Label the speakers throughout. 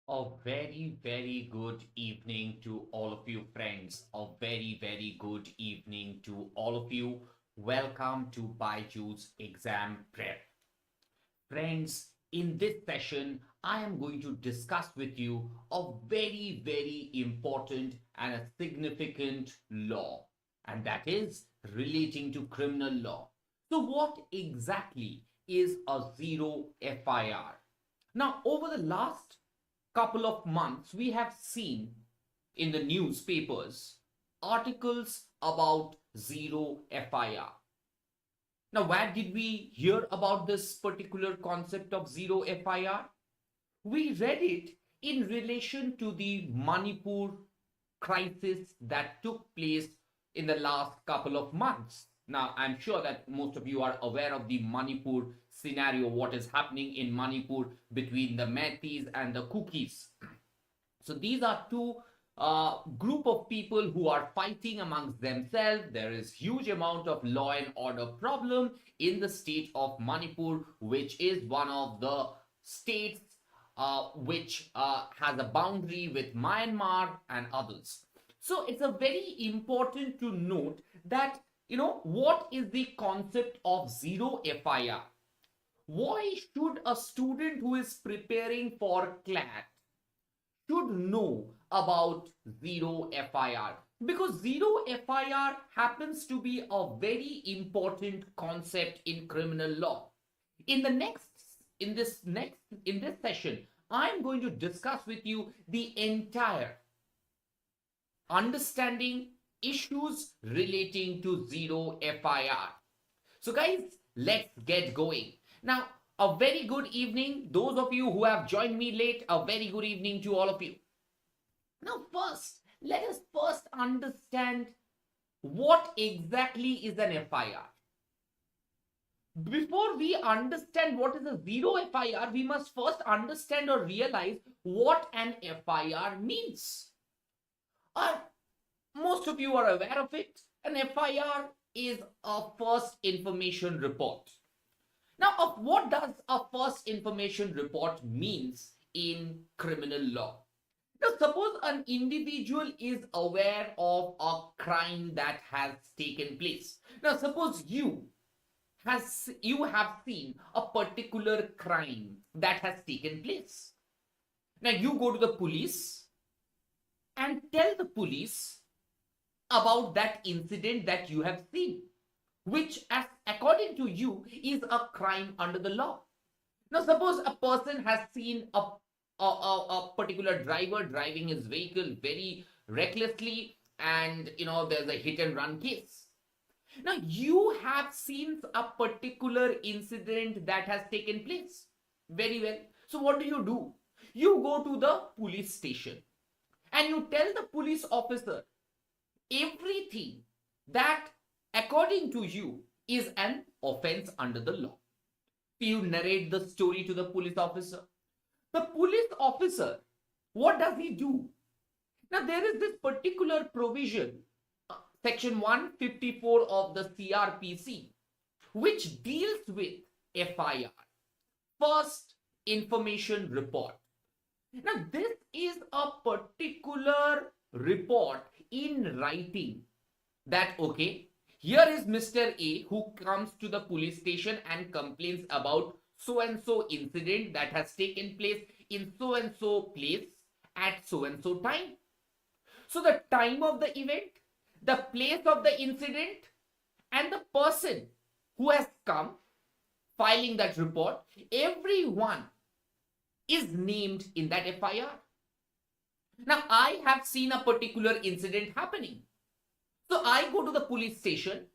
Speaker 1: A very, very good evening to all of you, friends. A very, very good evening to all of you. Welcome to BYJU'S exam prep. Friends, in this session, I am going to discuss with you a very, very important and a significant law, and that is relating to criminal law. So, what exactly is a zero FIR? Now, over the last couple of months, we have seen in the newspapers articles about zero FIR. Now, where did we hear about this particular concept of zero FIR? We read it in relation to the Manipur crisis that took place in the last couple of months. Now, I'm sure that most of you are aware of the Manipur scenario, what is happening in Manipur between the Meiteis and the Kukis. So these are two group of people who are fighting amongst themselves. There is huge amount of law and order problem in the state of Manipur, which is one of the states which has a boundary with Myanmar and others. So it's a very important to note that, what is the concept of zero FIR? Why should a student who is preparing for CLAT should know about zero FIR? Because zero FIR happens to be a very important concept in criminal law. In this session, I'm going to discuss with you the entire understanding issues relating to zero FIR. So guys, let's get going. Now, a very good evening. Those of you who have joined me late, a very good evening to all of you. Now, let us first understand what exactly is an FIR. Before we understand what is a zero FIR, we must first understand or realize what an FIR means. Most of you are aware of it. An FIR is a first information report. Now, what does a first information report means in criminal law? Now, suppose an individual is aware of a crime that has taken place. Now, suppose you have seen a particular crime that has taken place. Now, you go to the police and tell the police about that incident that you have seen, which, as according to you, is a crime under the law. Now, suppose a person has seen a particular driver driving his vehicle very recklessly, and there's a hit and run case. Now, you have seen a particular incident that has taken place. Very well. So what do? You go to the police station and you tell the police officer everything that according to you is an offense under the law. You narrate the story to the police officer. The police officer, what does he do? Now, there is this particular provision, section 154 of the CrPc, which deals with FIR, first information report. Now, this is a particular report in writing that, okay, here is Mr. A who comes to the police station and complains about so and so incident that has taken place in so and so place at so and so time. So the time of the event, the place of the incident, and the person who has come filing that report, everyone is named in that FIR. Now, I have seen a particular incident happening. So I go to the police station.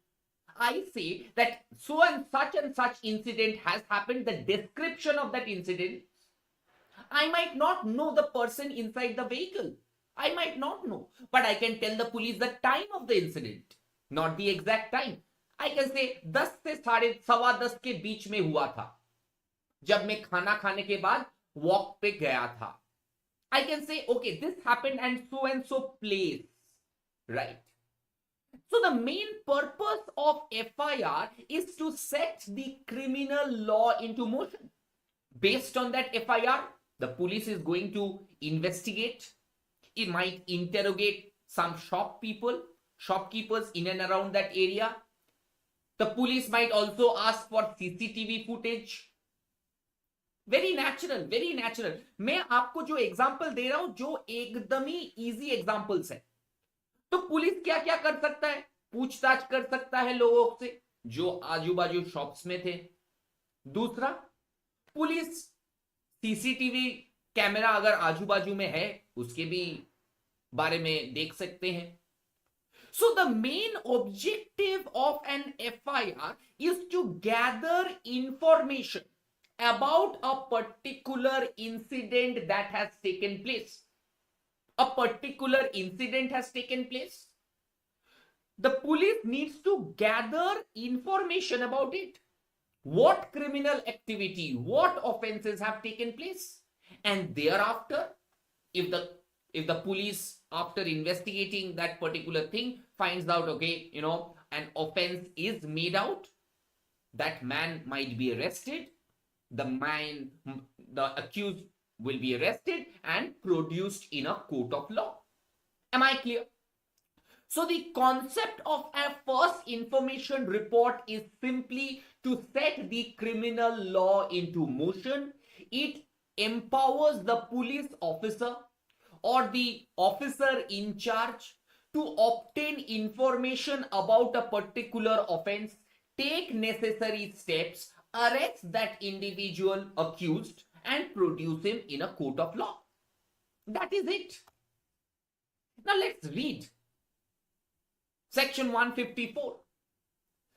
Speaker 1: I say that so and such incident has happened. The description of that incident, I might not know the person inside the vehicle. I might not know. But I can tell the police the time of the incident, not the exact time. I can say 10 से 10:15 के बीच में हुआ था, जब मैं खाना खाने के बाद वॉक पे गया था. I can say, okay, this happened and so place, right? So the main purpose of FIR is to set the criminal law into motion. Based on that FIR, The police is going to investigate. It might interrogate some shopkeepers in and around that area. The police might also ask for CCTV footage. Very natural, very natural. मैं आपको जो example दे रहा हूं जो एकदम ही easy examples है. तो police क्या क्या कर सकता है? पूछताछ कर सकता है लोगों से जो आजू बाजू शॉप्स में थे. दूसरा, पुलिस सीसीटीवी कैमरा अगर आजू बाजू में है उसके भी बारे में देख सकते हैं. So the main objective of an FIR is to gather information about a particular incident that has taken place. A particular incident has taken place. The police needs to gather information about it. What criminal activity, what offenses have taken place? And thereafter, if the police, after investigating that particular thing, finds out, okay, an offense is made out, that man might be arrested, the accused will be arrested and produced in a court of law. Am I clear? So the concept of a first information report is simply to set the criminal law into motion. It empowers the police officer or the officer in charge to obtain information about a particular offense, take necessary steps, arrest that individual accused and produce him in a court of law. That is it. Now let's read Section 154.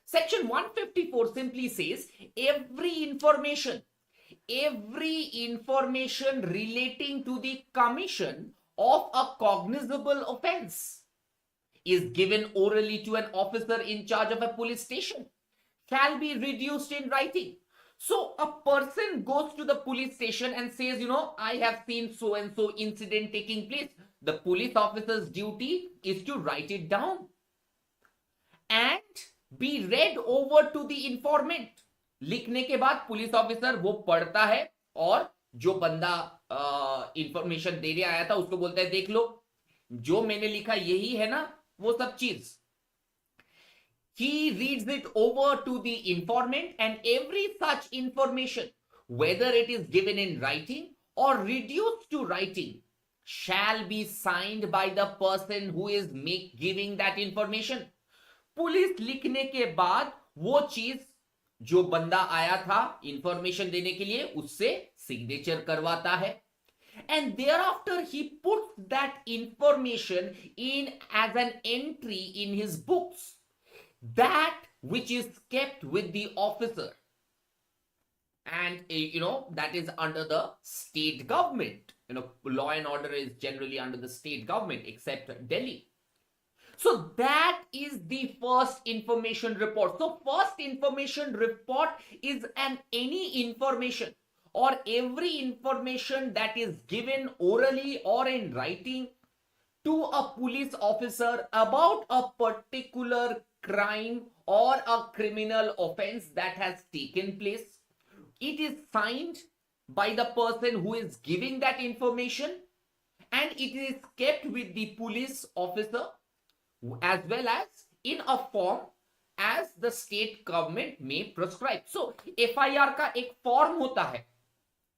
Speaker 1: Section 154 simply says every information relating to the commission of a cognizable offense is given orally to an officer in charge of a police station shall be reduced in writing. So a person goes to the police station and says, I have seen so and so incident taking place. The police officer's duty is to write it down and be read over to the informant. लिखने के बाद police officer वो पढ़ता है और जो बंदा information देने आया था उसको बोलता है, देख लो जो मैंने लिखा यही है ना वो सब चीज. He reads it over to the informant and every such information, whether it is given in writing or reduced to writing, shall be signed by the person who is giving that information. Police लिखने के बाद वो चीज जो बंदा आया था information देने के लिए उससे सिग्नेचर करवाता है. And thereafter he puts that information in as an entry in his books, that which is kept with the officer, and that is under the state government. Law and order is generally under the state government except Delhi. So that is the first information report. So first information report is any information or every information that is given orally or in writing to a police officer about a particular crime or a criminal offense that has taken place. It is signed by the person who is giving that information and it is kept with the police officer as well as in a form as the state government may prescribe. So FIR का एक form होता है,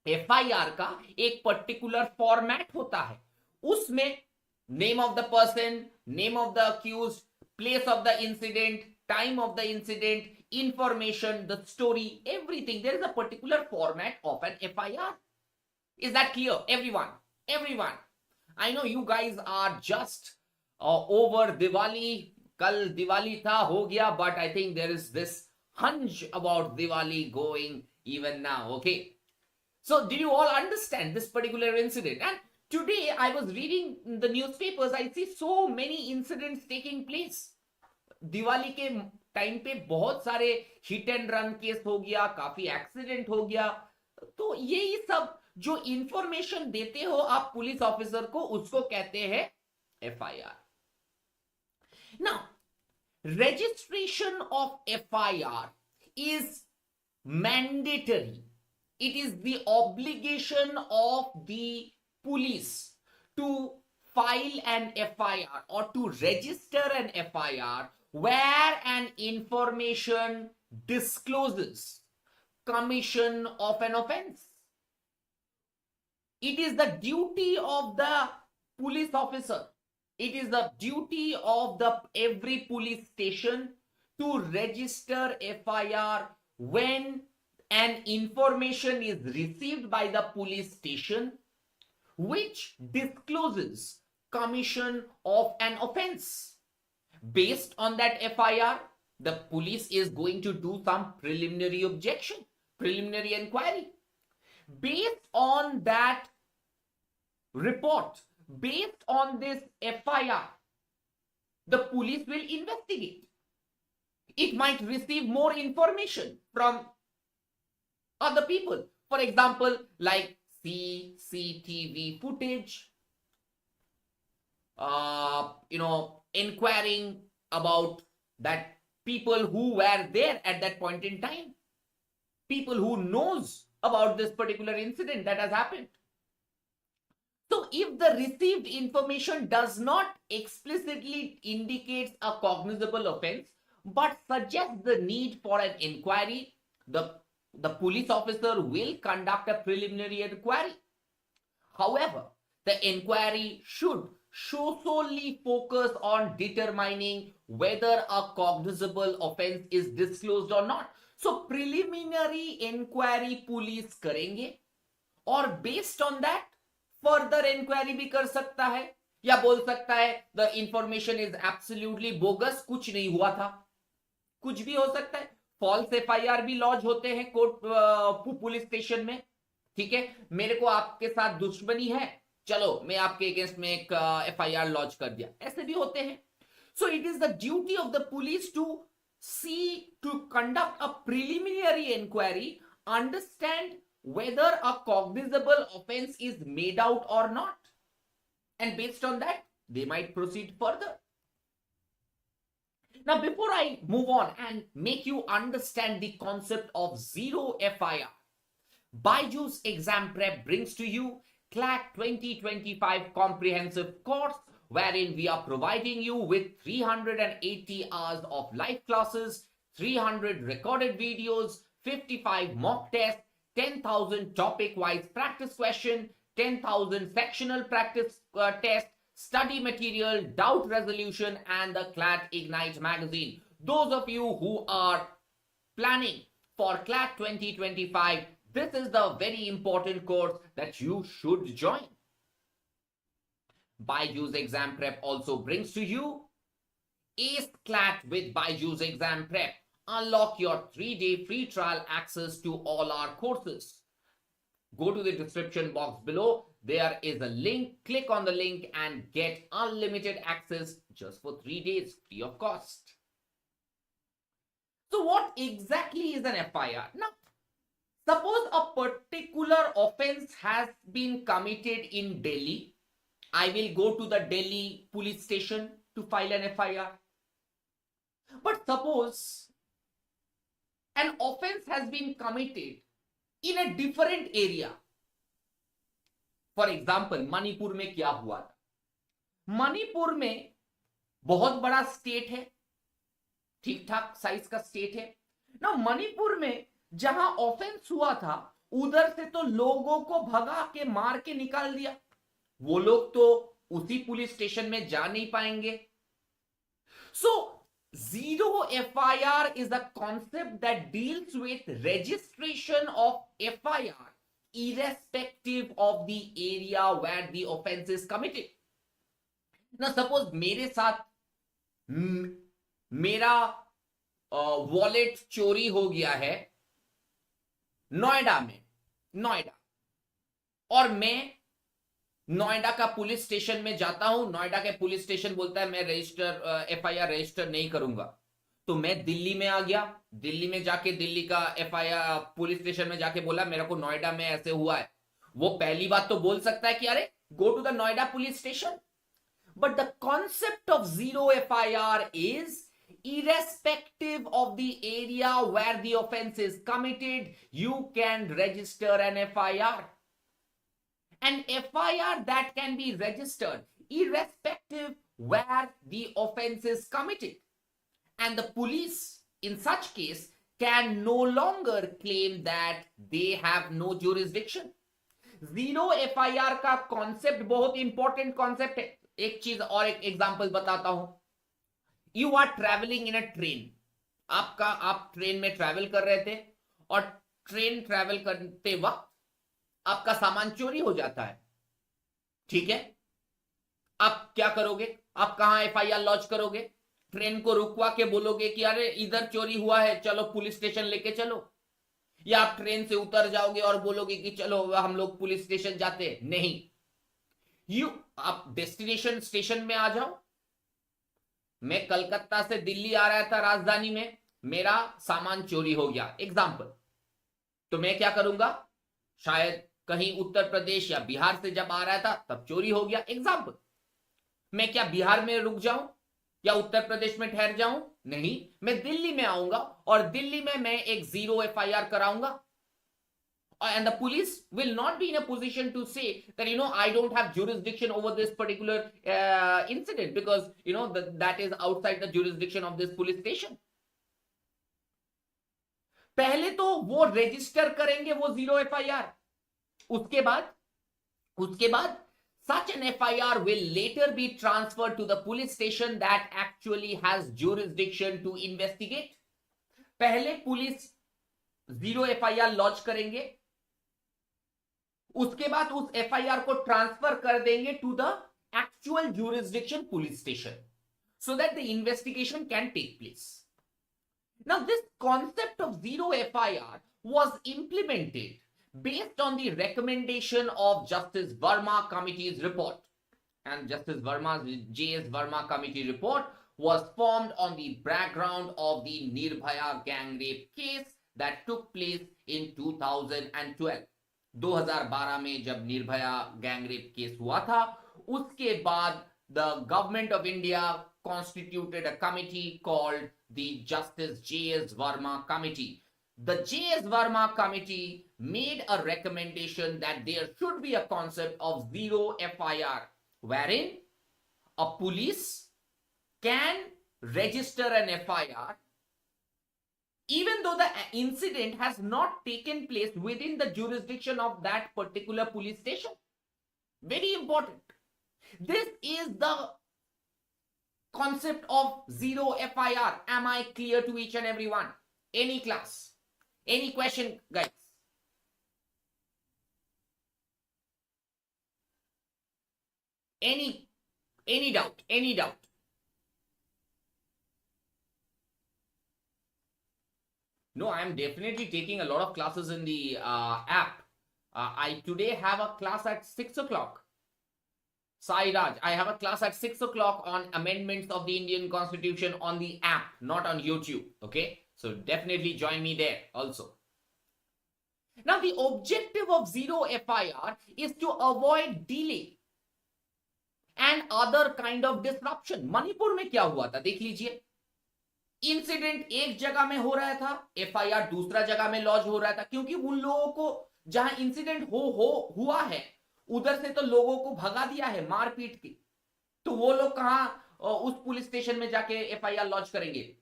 Speaker 1: FIR का एक particular format होता है, उसमें name of the person, name of the accused, place of the incident, time of the incident, information, the story, everything. There is a particular format of an FIR. Is that clear? Everyone. I know you guys are just over Diwali. Kal Diwali tha, ho gaya, but I think there is this hunch about Diwali going even now. Okay. So did you all understand this particular incident? And today I was reading the newspapers. I see so many incidents taking place. Diwali के time पे बहुत सारे hit and run case हो गया, काफी accident हो गया. तो यही सब जो इंफॉर्मेशन देते हो आप पुलिस ऑफिसर को, उसको कहते हैं FIR. Now, registration of FIR is mandatory it is the obligation of the police to file an FIR or to register an FIR where an information discloses commission of an offense. It is the duty of the police officer. It is the duty of every police station to register FIR when an information is received by the police station which discloses commission of an offense. Based on that FIR, the police is going to do some preliminary objection, preliminary inquiry. Based on that report, based on this FIR, the police will investigate. It might receive more information from other people. For example, like CCTV footage, inquiring about that people who were there at that point in time, people who knows about this particular incident that has happened. So if the received information does not explicitly indicate a cognizable offense, but suggests the need for an inquiry, the police officer will conduct a preliminary inquiry. However, the inquiry should solely focus on determining whether a cognizable offense is disclosed or not. So preliminary inquiry police करेंगे और based on that further inquiry भी कर सकता है या बोल सकता है the information is absolutely bogus, कुछ नहीं हुआ था, कुछ भी हो सकता है. फॉल्स FIR भी लॉन्च होते हैं कोर्ट पुलिस स्टेशन में. ठीक है, मेरे को आपके साथ दुश्मनी है, चलो मैं आपके अगेंस्ट में एक FIR लॉन्च कर दिया, ऐसे भी होते हैं. So it is the duty of the police to conduct a preliminary inquiry, understand whether a cognizable offense is made out or not, and based on that they might proceed further. Now before I move on and make you understand the concept of Zero FIR, BYJU'S Exam Prep brings to you CLAT 2025 comprehensive course, wherein we are providing you with 380 hours of live classes, 300 recorded videos, 55 mock tests, 10,000 topic-wise practice question, 10,000 sectional practice test, study material, doubt resolution, and the CLAT Ignite magazine. Those of you who are planning for CLAT 2025, this is the very important course that you should join. BYJU'S Exam Prep also brings to you Ace CLAT with BYJU'S Exam Prep. Unlock your 3-day free trial access to all our courses. Go to the description box below. There is a link. Click on the link and get unlimited access just for 3 days free of cost. So what exactly is an FIR? Now, suppose a particular offense has been committed in Delhi. I will go to the Delhi police station to file an FIR. But suppose an offense has been committed in a different area. For example, Manipur में क्या हुआ था? मणिपुर में बहुत बड़ा state है, ठीक ठाक साइज का स्टेट है ना. मणिपुर में जहां ऑफेंस हुआ था उधर से तो लोगों को भगा के मार के निकाल दिया. वो लोग तो उसी पुलिस स्टेशन में जा नहीं पाएंगे. So Zero FIR is a concept that deals with registration of FIR irrespective of the area where the offense is committed. Now suppose मेरे साथ मेरा वॉलेट चोरी हो गया है नोएडा में, और मैं नोएडा का पुलिस स्टेशन में जाता हूं. नोएडा के पुलिस स्टेशन बोलता है मैं FIR रजिस्टर नहीं करूंगा. तो मैं दिल्ली में आ गया, दिल्ली में जाके दिल्ली का FIR पुलिस स्टेशन में जाके बोला मेरे को नोएडा में ऐसे हुआ है. वो पहली बात तो बोल सकता है कि अरे go to the Noida police station. But the concept of Zero FIR is irrespective of the area where the offense is committed, you can register an FIR. An FIR that can be registered irrespective where the offense is committed. And the police, in such case, can no longer claim that they have no jurisdiction. Zero FIR का concept बहुत important concept है. एक चीज और एक example बताता हूं. You are travelling in a train. आप ट्रेन में ट्रैवल कर रहे थे और ट्रेन ट्रैवल करते वक्त आपका सामान चोरी हो जाता है. ठीक है, आप क्या करोगे? आप कहां FIR लॉन्च करोगे? ट्रेन को रुकवा के बोलोगे कि अरे इधर चोरी हुआ है, चलो पुलिस स्टेशन लेके चलो. या आप ट्रेन से उतर जाओगे और बोलोगे कि चलो हम लोग पुलिस स्टेशन जाते हैं? नहीं. आप डेस्टिनेशन स्टेशन में आ जाओ. मैं कलकत्ता से दिल्ली आ रहा था राजधानी में, मेरा सामान चोरी हो गया, एग्जाम्पल. तो मैं क्या करूंगा? शायद कहीं उत्तर प्रदेश या बिहार से जब आ रहा था तब चोरी हो गया, एग्जाम्पल. मैं क्या बिहार में रुक जाऊं या उत्तर प्रदेश में ठहर जाऊं? नहीं, मैं दिल्ली में आऊंगा और दिल्ली में मैं एक जीरो FIR कराऊंगा. And the police will not be in a position to say that, I don't have jurisdiction over this particular incident because, that is outside the jurisdiction of this police station. पहले तो वो register करेंगे वो zero FIR. उसके बाद such an FIR will later be transferred to the police station that actually has jurisdiction to investigate. पहले police zero FIR launch करेंगे, उसके बाद उस FIR को ट्रांसफर कर देंगे to the actual jurisdiction police station so that the investigation can take place. Now this concept of zero FIR was implemented based on the recommendation of Justice Verma Committee's report. And Justice Verma's J.S. Verma Committee report was formed on the background of the 𝗟𝗂𝗴𝗃 gang rape case that took place in 2012. 2012 में जब 𝗟𝗂𝗃 gang rape case हुआ था, उसके बाद the government of India constituted a committee called the Justice J.S. Verma Committee. The J.S. Verma Committee made a recommendation that there should be a concept of zero FIR, wherein a police can register an FIR even though the incident has not taken place within the jurisdiction of that particular police station. Very important. This is the concept of zero FIR. Am I clear to each and every one? Any class? Any question, guys? Any doubt? Any doubt? No, I am definitely taking a lot of classes in the app. I today have a class at 6 o'clock. Sai Raj, I have a class at 6 o'clock on amendments of the Indian Constitution on the app, not on YouTube. Okay, so definitely join me there also. Now, the objective of zero FIR is to avoid delay and other kind of disruption. Manipur में क्या हुआ था देख लीजिए. Incident एक जगह में हो रहा था, FIR दूसरा जगह में लॉन्च हो रहा था, क्योंकि उन लोगों को जहां इंसिडेंट हुआ है उधर से तो लोगों को भगा दिया है मारपीट की. तो वो लोग कहां उस पुलिस स्टेशन में जाके FIR लॉन्च करेंगे?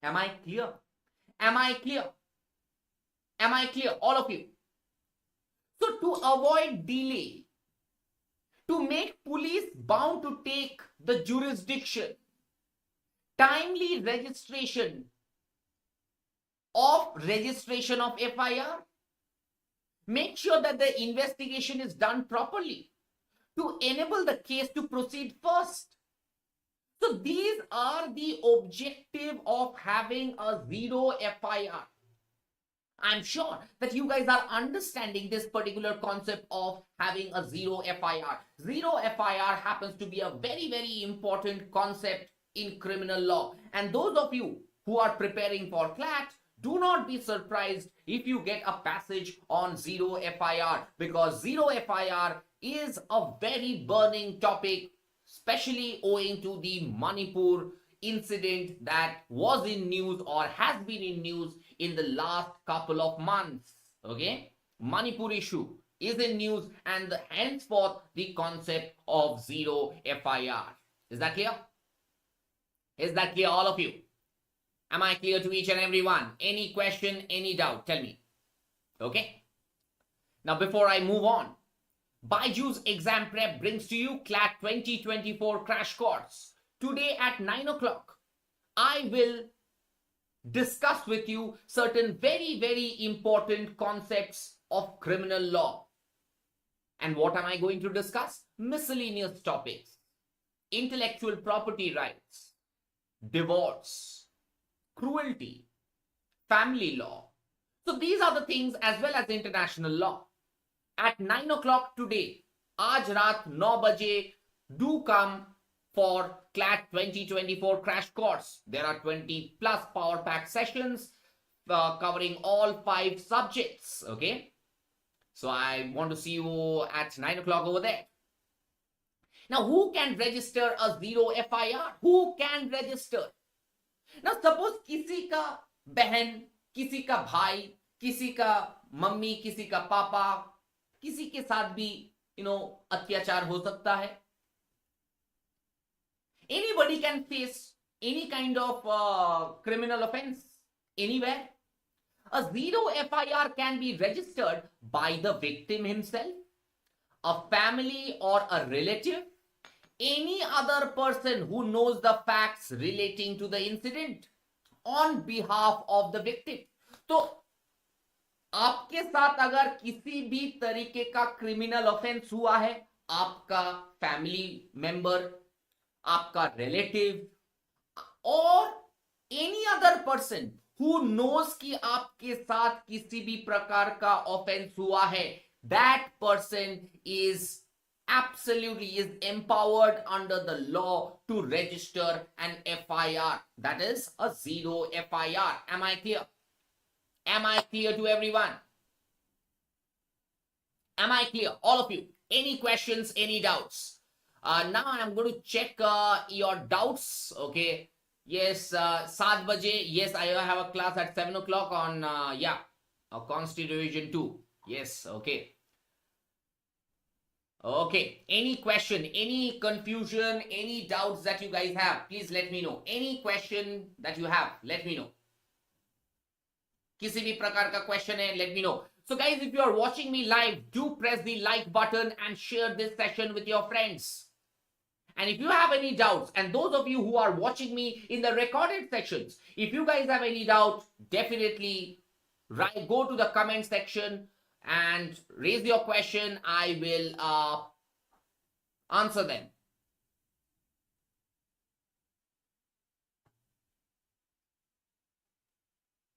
Speaker 1: Am I clear? Am I clear? Am I clear, all of you? So to avoid delay, to make police bound to take the jurisdiction, timely registration of FIR, make sure that the investigation is done properly to enable the case to proceed first. So these are the objective of having a zero FIR. I'm sure that you guys are understanding this particular concept of having a zero FIR. Zero FIR happens to be a very, very important concept in criminal law. And those of you who are preparing for CLAT, do not be surprised if you get a passage on zero FIR, because zero FIR is a very burning topic, especially owing to the Manipur incident that was in news or has been in news in the last couple of months. Okay, Manipur issue is in news, and henceforth the concept of zero FIR. Is that clear? Is that clear, all of you? Am I clear to each and every one? Any question, any doubt? Tell me. Okay. Now, before I move on, BYJU'S Exam Prep brings to you CLAT 2024 crash course. Today at 9 o'clock, I will discuss with you certain very, very important concepts of criminal law. And what am I going to discuss? Miscellaneous topics, intellectual property rights, divorce, cruelty, family law. So these are the things, as well as international law. At 9 o'clock today, aaj raat 9 baje, do come for CLAT 2024 crash course. There are 20 plus power pack sessions covering all 5 subjects. Okay, so I want to see you at 9 o'clock over there. Now, who can register a zero FIR? Who can register? Now, suppose किसी का बहन, किसी का भाई, किसी का mummy, किसी का पापा, किसी के साथ भी अत्याचार हो सकता है. Anybody can face any kind of criminal offense anywhere. A zero FIR can be registered by the victim himself, a family or a relative, any other person who knows the facts relating to the incident on behalf of the victim. तो आपके साथ अगर किसी भी तरीके का criminal offence हुआ है, आपका फैमिली मेंबर, आपका रिलेटिव और any other person who knows कि आपके साथ किसी भी प्रकार का ऑफेंस हुआ है, that person is empowered under the law to register an FIR. That is a zero FIR. Am I clear? Am I clear to everyone? Am I clear? All of you. Any questions, any doubts? Now I'm going to check your doubts. Okay. Yes, 7 baje. Yes, I have a class at 7 o'clock on, Constitution Division 2. Yes, okay. Okay, any question, any confusion, any doubts that you guys have, please let me know. Any question that you have, let me know. किसी भी प्रकार का question है, let me know. So guys, if you are watching me live, do press the like button and share this session with your friends. And if you have any doubts, and those of you who are watching me in the recorded sections, if you guys have any doubt, definitely go to the comment section and raise your question. I will answer them.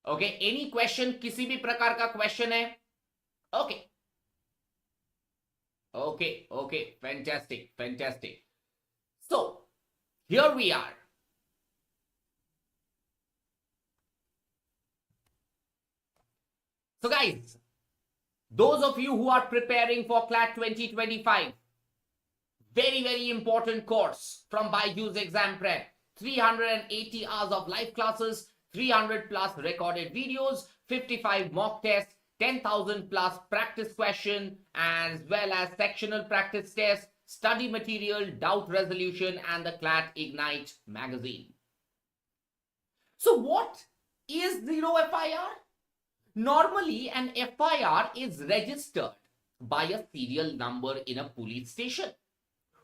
Speaker 1: Okay, any question, किसी भी प्रकार का question है? Okay. Okay, fantastic. So, here we are. So guys, those of you who are preparing for CLAT 2025, very, very important course from BYJU'S Exam Prep. 380 hours of live classes, 300 plus recorded videos, 55 mock tests, 10,000 plus practice question, as well as sectional practice tests, study material, doubt resolution, and the CLAT Ignite magazine. So what is zero FIR? Normally, an FIR is registered by a serial number in a police station,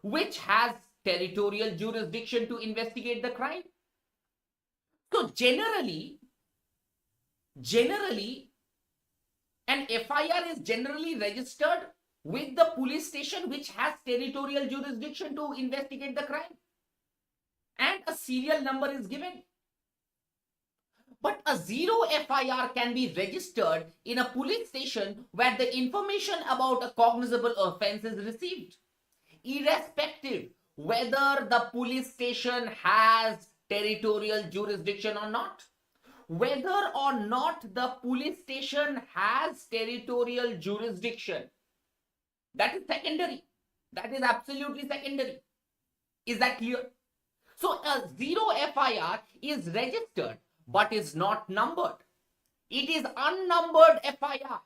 Speaker 1: which has territorial jurisdiction to investigate the crime. So generally, an FIR is generally registered with the police station which has territorial jurisdiction to investigate the crime, and a serial number is given. But a zero FIR can be registered in a police station where the information about a cognizable offense is received, irrespective whether the police station has territorial jurisdiction or not. Whether or not the police station has territorial jurisdiction, that is secondary. That is absolutely secondary. Is that clear? So a zero FIR is registered but is not numbered. It is unnumbered FIR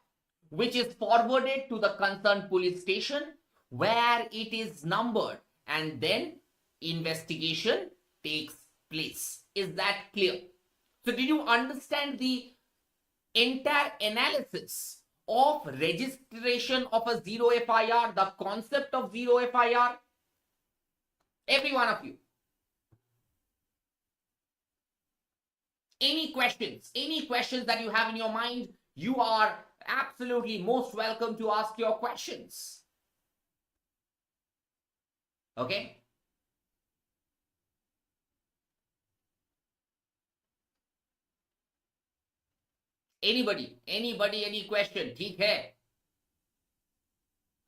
Speaker 1: which is forwarded to the concerned police station where it is numbered and then investigation takes place. Is that clear? So did you understand the entire analysis of registration of a zero FIR, the concept of zero FIR? Every one of you. Any questions that you have in your mind, you are absolutely most welcome to ask your questions. Okay? Anybody, any question? ठीक है?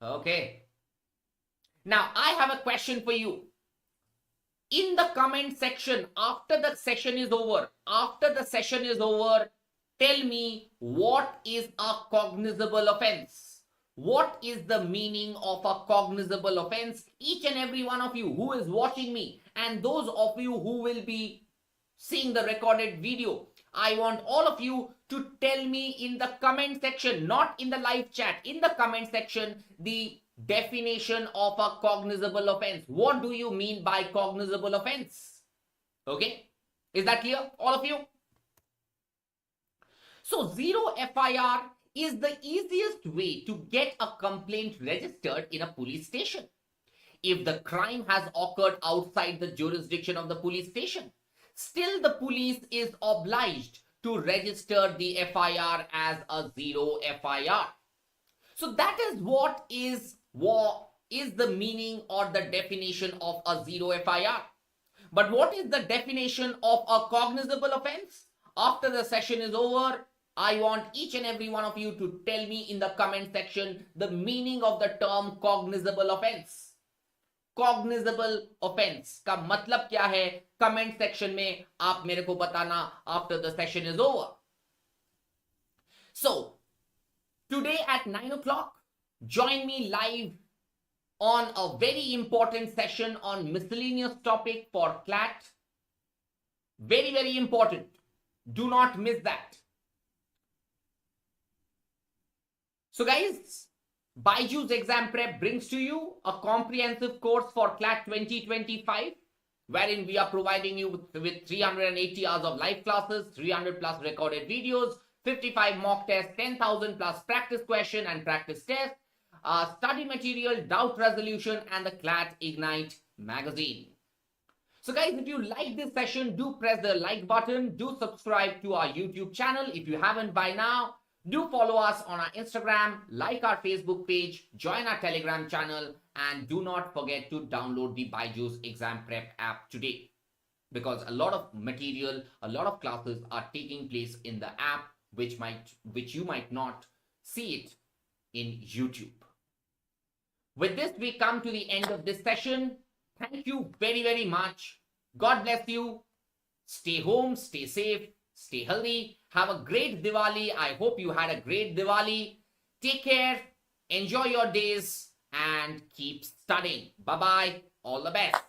Speaker 1: Okay. Now, I have a question for you. In the comment section, after the session is over, tell me what is a cognizable offense. What is the meaning of a cognizable offense? Each and every one of you who is watching me and those of you who will be seeing the recorded video, I want all of you to tell me in the comment section, not in the live chat, in the comment section, the definition of a cognizable offense. What do you mean by cognizable offense? Okay, is that clear, all of you? So zero FIR is the easiest way to get a complaint registered in a police station if the crime has occurred outside the jurisdiction of the police station. Still, the police is obliged to register the FIR as a zero FIR. So that is what is the meaning or the definition of a zero FIR. But what is the definition of a cognizable offense? After the session is over, I want each and every one of you to tell me in the comment section the meaning of the term cognizable offense. Cognizable offense का मतलब क्या है? Comment section में आप मेरे को बताना after the session is over. So, today at 9 o'clock, join me live on a very important session on miscellaneous topic for CLAT. Very, very important. Do not miss that. So guys, BYJU'S Exam Prep brings to you a comprehensive course for CLAT 2025, wherein we are providing you with 380 hours of live classes, 300 plus recorded videos, 55 mock tests, 10,000 plus practice question and practice test, study material, doubt resolution, and the CLAT Ignite magazine. So guys, if you like this session, do press the like button, do subscribe to our YouTube channel if you haven't by now. Do follow us on our Instagram, like our Facebook page, join our Telegram channel, and do not forget to download the BYJU'S Exam Prep app today, because a lot of material, a lot of classes are taking place in the app, which you might not see it in YouTube. With this, we come to the end of this session. Thank you very, very much. God bless you. Stay home, stay safe, stay healthy. Have a great Diwali. I hope you had a great Diwali. Take care, enjoy your days, and keep studying. Bye-bye. All the best.